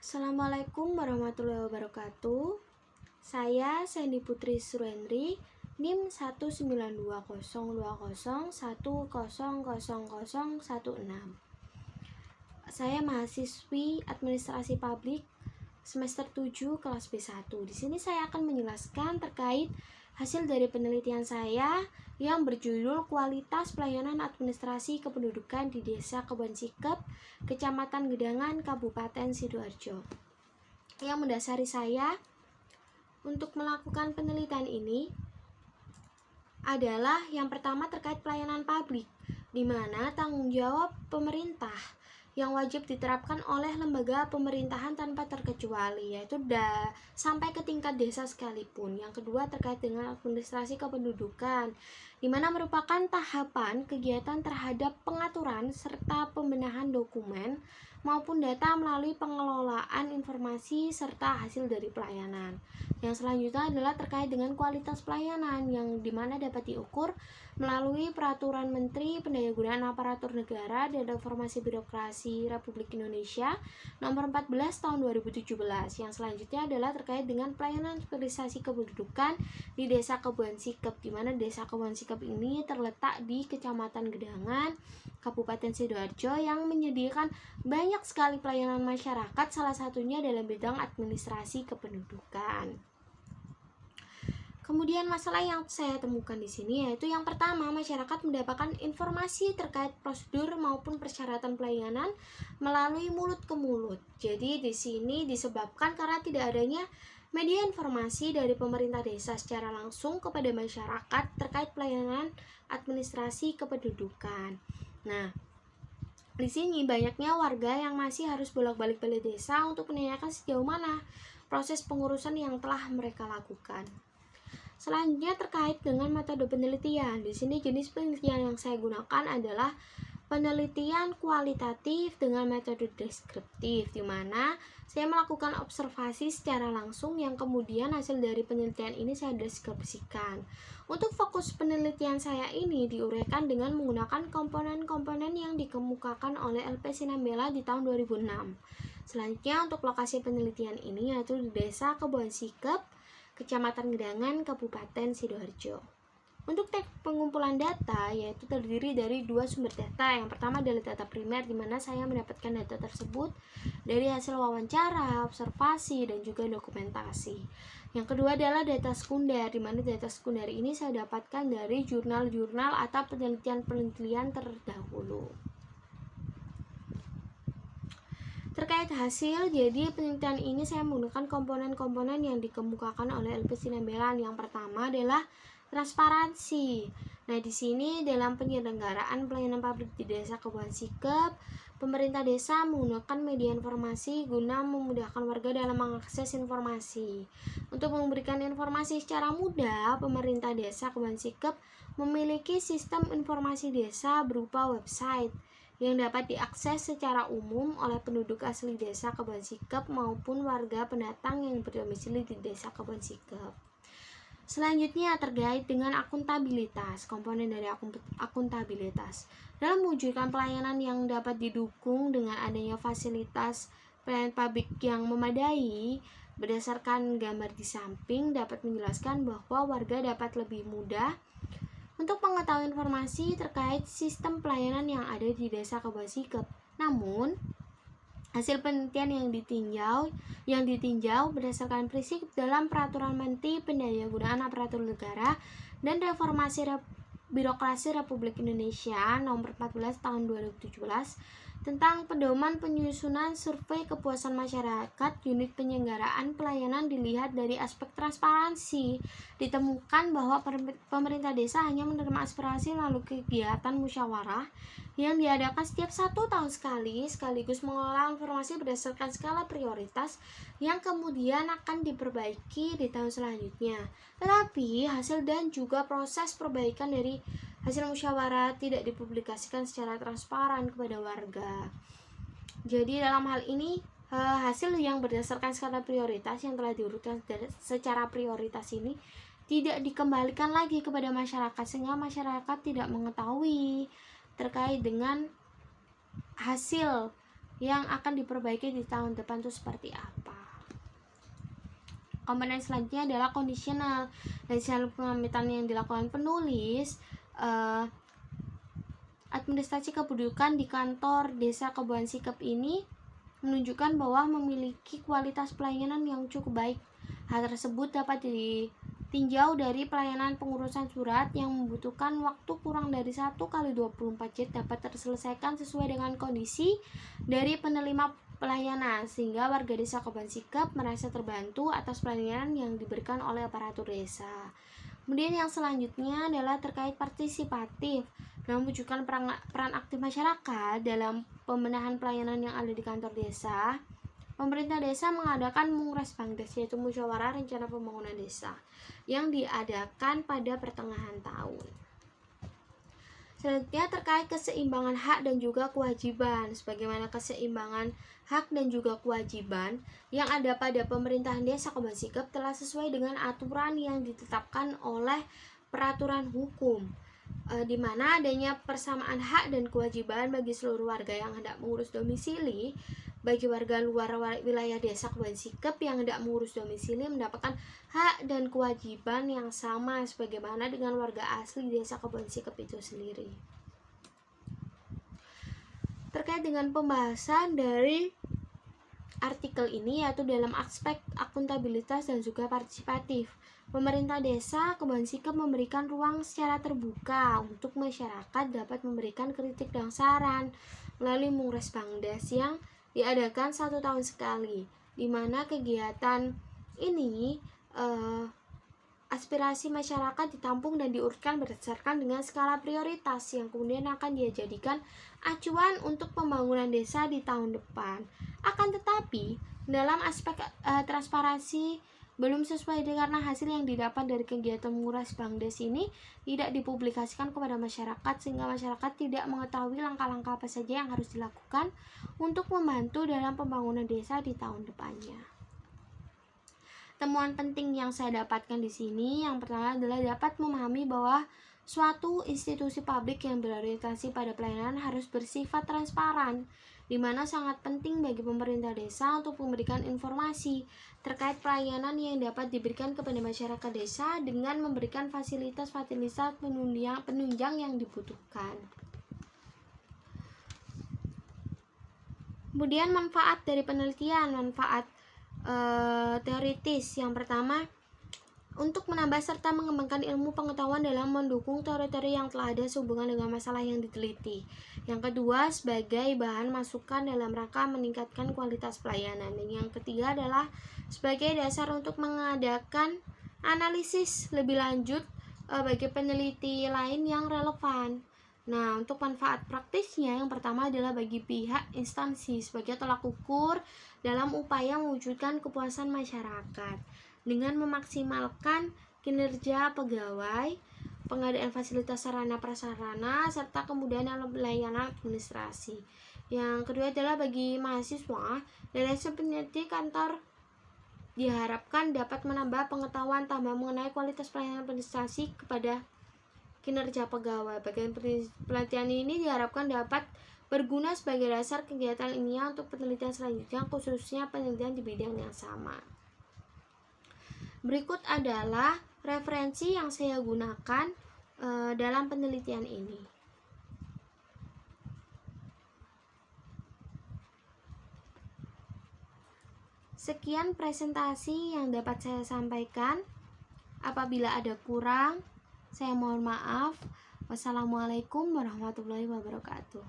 Assalamualaikum warahmatullahi wabarakatuh. Saya Sandy Putri Surendri, NIM 1920201000016. Saya mahasiswi Administrasi Publik semester 7 kelas B1. Di sini saya akan menjelaskan terkait hasil dari penelitian saya yang berjudul Kualitas Pelayanan Administrasi Kependudukan di Desa Kebon Sikep, Kecamatan Gedangan, Kabupaten Sidoarjo. Yang mendasari saya untuk melakukan penelitian ini adalah yang pertama terkait pelayanan publik, di mana tanggung jawab pemerintah yang wajib diterapkan oleh lembaga pemerintahan tanpa terkecuali, yaitu sampai ke tingkat desa sekalipun. Yang kedua terkait dengan administrasi kependudukan, di mana merupakan tahapan kegiatan terhadap pengaturan serta pembenahan dokumen maupun data melalui pengelolaan informasi serta hasil dari pelayanan. Yang selanjutnya adalah terkait dengan kualitas pelayanan, yang dimana dapat diukur melalui Peraturan Menteri Pendayagunaan Aparatur Negara dan Reformasi Birokrasi Republik Indonesia Nomor 14 Tahun 2017. Yang selanjutnya adalah terkait dengan pelayanan administrasi kependudukan di Desa Kebon Sikep, di mana Desa Kebon Sikep ini terletak di Kecamatan Gedangan, Kabupaten Sidoarjo, yang menyediakan banyak sekali pelayanan masyarakat, salah satunya dalam bidang administrasi kependudukan. Kemudian masalah yang saya temukan di sini yaitu yang pertama, masyarakat mendapatkan informasi terkait prosedur maupun persyaratan pelayanan melalui mulut ke mulut. Jadi di sini disebabkan karena tidak adanya media informasi dari pemerintah desa secara langsung kepada masyarakat terkait pelayanan administrasi kependudukan. Nah, di sini banyaknya warga yang masih harus bolak-balik balai desa untuk menanyakan sejauh mana proses pengurusan yang telah mereka lakukan. Selanjutnya terkait dengan metode penelitian. Di sini jenis penelitian yang saya gunakan adalah penelitian kualitatif dengan metode deskriptif, di mana saya melakukan observasi secara langsung yang kemudian hasil dari penelitian ini saya deskripsikan. Untuk fokus penelitian saya ini diuraikan dengan menggunakan komponen-komponen yang dikemukakan oleh LP Sinambela di tahun 2006. Selanjutnya untuk lokasi penelitian ini yaitu di Desa Kebon Sikep, Kecamatan Gedangan, Kabupaten Sidoarjo. Untuk teknik pengumpulan data yaitu terdiri dari dua sumber data. Yang pertama adalah data primer, di mana saya mendapatkan data tersebut dari hasil wawancara, observasi, dan juga dokumentasi. Yang kedua adalah data sekunder, di mana data sekunder ini saya dapatkan dari jurnal-jurnal atau penelitian-penelitian terdahulu. Terkait hasil, jadi penelitian ini saya menggunakan komponen-komponen yang dikemukakan oleh LP Sinambela. Yang pertama adalah transparansi. Nah, di sini dalam penyelenggaraan pelayanan publik di Desa Kebon Sikep, pemerintah desa menggunakan media informasi guna memudahkan warga dalam mengakses informasi. Untuk memberikan informasi secara mudah, pemerintah Desa Kebon Sikep memiliki sistem informasi desa berupa website yang dapat diakses secara umum oleh penduduk asli Desa Kebon Sikep maupun warga pendatang yang berdomisili di Desa Kebon Sikep. Selanjutnya terkait dengan akuntabilitas, komponen dari akuntabilitas. Dalam mewujudkan pelayanan yang dapat didukung dengan adanya fasilitas pelayanan publik yang memadai, berdasarkan gambar di samping dapat menjelaskan bahwa warga dapat lebih mudah untuk mengetahui informasi terkait sistem pelayanan yang ada di Desa Kebon Sikep. Namun, hasil penelitian yang ditinjau berdasarkan prinsip dalam Peraturan Menteri Pendayagunaan Aparatur Negara dan Reformasi Birokrasi Republik Indonesia Nomor 14 Tahun 2017 tentang pedoman penyusunan survei kepuasan masyarakat unit penyelenggaraan pelayanan dilihat dari aspek transparansi. Ditemukan bahwa pemerintah desa hanya menerima aspirasi melalui kegiatan musyawarah yang diadakan setiap 1 tahun sekali, sekaligus mengelola informasi berdasarkan skala prioritas yang kemudian akan diperbaiki di tahun selanjutnya. Tetapi hasil dan juga proses perbaikan dari hasil musyawarah tidak dipublikasikan secara transparan kepada warga. Jadi dalam hal ini hasil yang berdasarkan skala prioritas yang telah diurutkan secara prioritas ini tidak dikembalikan lagi kepada masyarakat, sehingga masyarakat tidak mengetahui terkait dengan hasil yang akan diperbaiki di tahun depan itu seperti apa. Komponen selanjutnya adalah kondisional. Dari hasil pengamitan yang dilakukan penulis, administrasi kependudukan di kantor desa Keboan Sikep ini menunjukkan bahwa memiliki kualitas pelayanan yang cukup baik. Hal tersebut dapat ditinjau dari pelayanan pengurusan surat yang membutuhkan waktu kurang dari 1 kali 24 jam dapat terselesaikan sesuai dengan kondisi dari penerima pelayanan, sehingga warga desa Keboan Sikep merasa terbantu atas pelayanan yang diberikan oleh aparatur desa. Kemudian yang selanjutnya adalah terkait partisipatif. Dalam mewujudkan peran aktif masyarakat dalam pembenahan pelayanan yang ada di kantor desa, pemerintah desa mengadakan Mungres Bangdes, yaitu musyawarah rencana pembangunan desa, yang diadakan pada pertengahan tahun. Selanjutnya terkait keseimbangan hak dan juga kewajiban. Sebagaimana keseimbangan hak dan juga kewajiban yang ada pada pemerintahan desa Keboan Sikep telah sesuai dengan aturan yang ditetapkan oleh peraturan hukum, di mana adanya persamaan hak dan kewajiban bagi seluruh warga yang hendak mengurus domisili. Bagi warga luar wilayah desa Keboan Sikep yang hendak mengurus domisili mendapatkan hak dan kewajiban yang sama sebagaimana dengan warga asli desa Keboan Sikep itu sendiri. Terkait dengan pembahasan dari artikel ini, yaitu dalam aspek akuntabilitas dan juga partisipatif, pemerintah desa Keboan Sikep memberikan ruang secara terbuka untuk masyarakat dapat memberikan kritik dan saran melalui Mungres Bangdes yang diadakan 1 tahun sekali, di mana kegiatan ini aspirasi masyarakat ditampung dan diurutkan berdasarkan dengan skala prioritas yang kemudian akan dia jadikan acuan untuk pembangunan desa di tahun depan. Akan tetapi dalam aspek transparansi belum sesuai karena hasil yang didapat dari kegiatan Mungres Bangdes ini tidak dipublikasikan kepada masyarakat, sehingga masyarakat tidak mengetahui langkah-langkah apa saja yang harus dilakukan untuk membantu dalam pembangunan desa di tahun depannya. Temuan penting yang saya dapatkan di sini, yang pertama adalah dapat memahami bahwa suatu institusi publik yang berorientasi pada pelayanan harus bersifat transparan, di mana sangat penting bagi pemerintah desa untuk memberikan informasi terkait pelayanan yang dapat diberikan kepada masyarakat desa dengan memberikan fasilitas-fasilitas penunjang yang dibutuhkan. Kemudian manfaat dari penelitian, manfaat teoritis. Yang pertama, untuk menambah serta mengembangkan ilmu pengetahuan dalam mendukung teori-teori yang telah ada sehubungan dengan masalah yang diteliti. Yang kedua, sebagai bahan masukan dalam rangka meningkatkan kualitas pelayanan. Dan yang ketiga adalah sebagai dasar untuk mengadakan analisis lebih lanjut bagi peneliti lain yang relevan. Nah, untuk manfaat praktisnya, yang pertama adalah bagi pihak instansi sebagai tolak ukur dalam upaya mewujudkan kepuasan masyarakat dengan memaksimalkan kinerja pegawai, pengadaan fasilitas sarana prasarana, serta kemudahan dalam pelayanan administrasi. Yang kedua adalah bagi mahasiswa, dari hasil penelitian kantor diharapkan dapat menambah pengetahuan tambah mengenai kualitas pelayanan administrasi kepada kinerja pegawai. Bagian pelatihan ini diharapkan dapat berguna sebagai dasar kegiatan ilmiah untuk penelitian selanjutnya, khususnya penelitian di bidang yang sama. Berikut adalah referensi yang saya gunakan dalam penelitian ini. Sekian presentasi yang dapat saya sampaikan. Apabila ada kurang, saya mohon maaf. Wassalamualaikum warahmatullahi wabarakatuh.